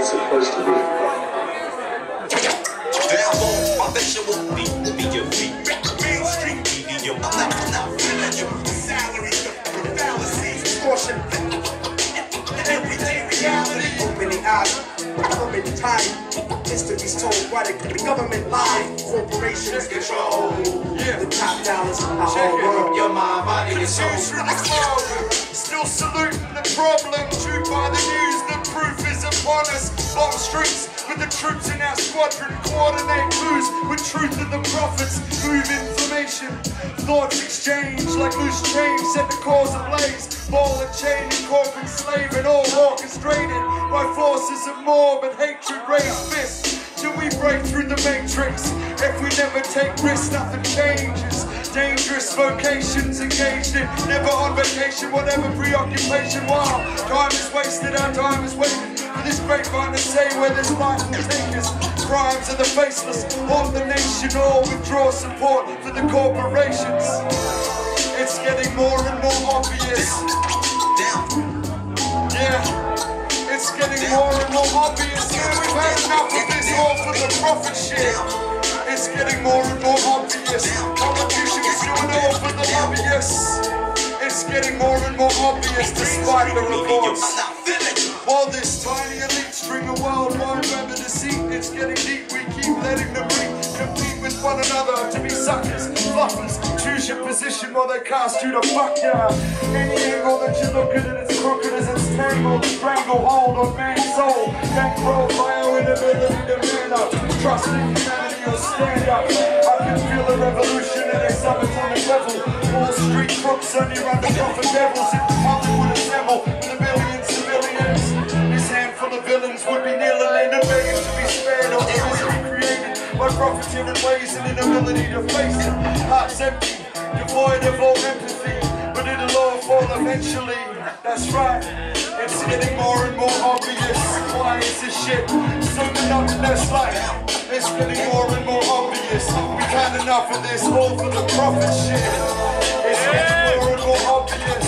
it's supposed to be. I bet you won't be your feet. Mainstream media, I'm not feeling your salary, fallacies, extortion, everyday reality. Opening eyes, government time. History's told why the government lied. Corporations control. The top dollars, our whole world. Your mind, body, and soul. Still saluting the problem, true by the news, the proof is upon us. Bomb streets with the troops in our squadron, coordinate coos with truth and the prophets, move information. Thoughts exchange like loose change, set the cause ablaze. Ball and chain and corporate slave and all orchestrated by forces of morbid hatred, raise fists till we break through the matrix. If we never take risks, nothing changes. Dangerous vocations engaged in, never on vacation, whatever preoccupation. While time is wasted, our time is waiting for this grapevine to say where this life will take us. Crimes of the faceless haunt the nation, all withdraw support for the corporations. It's getting more and more obvious. Yeah, it's getting more and more obvious. Yeah, we've had enough of this all for the profit shit. It's getting more and more obvious. Politicians doing all for the lobbyists. It's getting more and more obvious despite the reports. While this tiny elite string a worldwide web of deceit, it's getting deep, we keep letting them compete with one another to be suckers, bluffers. Choose your position while they cast you to fuck ya. Any angle that you look at it, it's crooked as it's tangled. Stranglehold on man's soul. Bankroll by our inability to man up. Trust in humanity or stand up. I can feel a revolution at a subatomic level. Wall Street crooks only run the profit devils. If Hollywood assemble with a billion civilians, this handful of villains would be kneeling and begging to be spared or the misery created by profiteering ways and inability to face it. Hearts empty, devoid of all empathy, but it'll all fall eventually. That's right, it's getting more and more obvious. Why is this shit so monotonous life? It's getting more and more obvious. We've had enough of this, all for the profit shit. It's getting more and more obvious.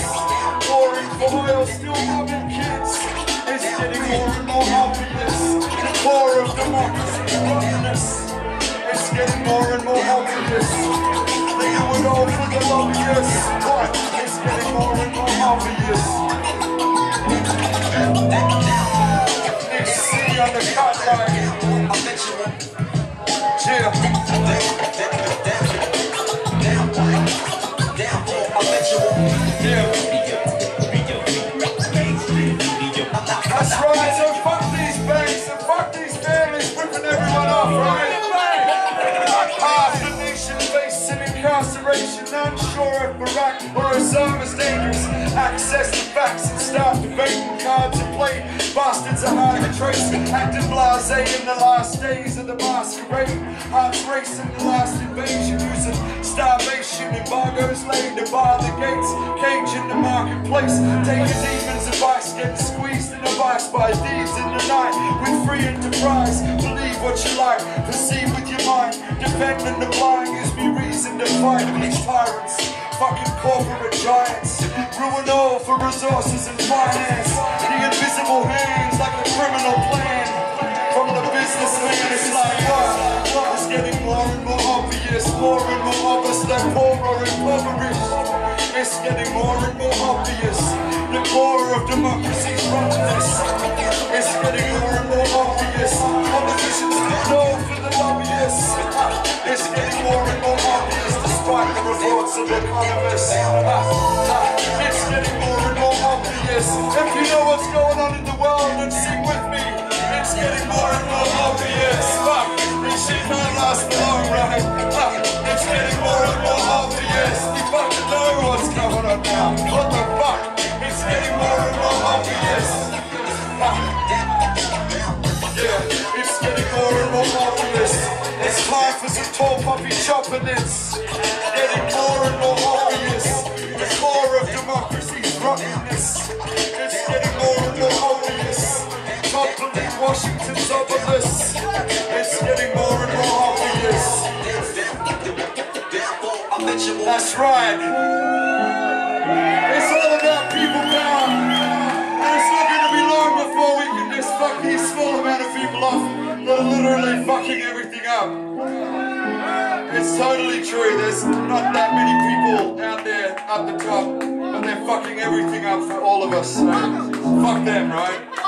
Warring for oil, still robbing kids. It's getting more and more obvious. The core of democracy, rottenness. It's getting more and more obvious. They do it all for the lobbyists. What? It's getting more and more obvious. DC on the cut line. Yeah. That's right, so fuck these banks and fuck these families ripping everyone off, right? Half the nation facing incarceration, unsure if Barack or Osama's dangerous. Access the facts and start debating cards and play. Bastards are hard to trace, acting blasé in the last days of the masquerade. Hearts racing the last invasion, using starvation, embargoes laid to bar the gates, cage in the marketplace. Taking demons' advice, getting squeezed in a vice by deeds in the night. With free enterprise, believe what you like, perceive with your mind. Defending the blind gives me reason to fight these tyrants. Fucking corporate giants, ruin all for resources and finance. The invisible hands like a criminal plan. From the businessman, it's like what? It's getting more and more obvious, more and more obvious that poor or impoverished. It's getting more and more obvious. The core of democracy's rottenness. It's getting more and more obvious. Politicians control for the lobbyists. It's getting more and more obvious despite the reports of economists. It's getting more and more obvious. If you know what's going on in the world, then sing with me. It's getting more and more obvious. Fuck, this shit can't last for long, right? It's getting more and more obvious. You fucking know what's going on now. What the fuck? It's getting more and more obvious. Yeah, it's getting more and more obvious. It's time for some tall poppy chopping. It's getting more and more obvious. The core of democracy's rottenness. It's getting more and more obvious. Toppling Washington's obelisk. It's getting more and more obvious. That's right. It's all about people power. And it's not going to be long before we can just fuck these small amounts. totally fucking everything up. It's totally true. There's not that many people out there at the top, but they're fucking everything up for all of us. So fuck them, right?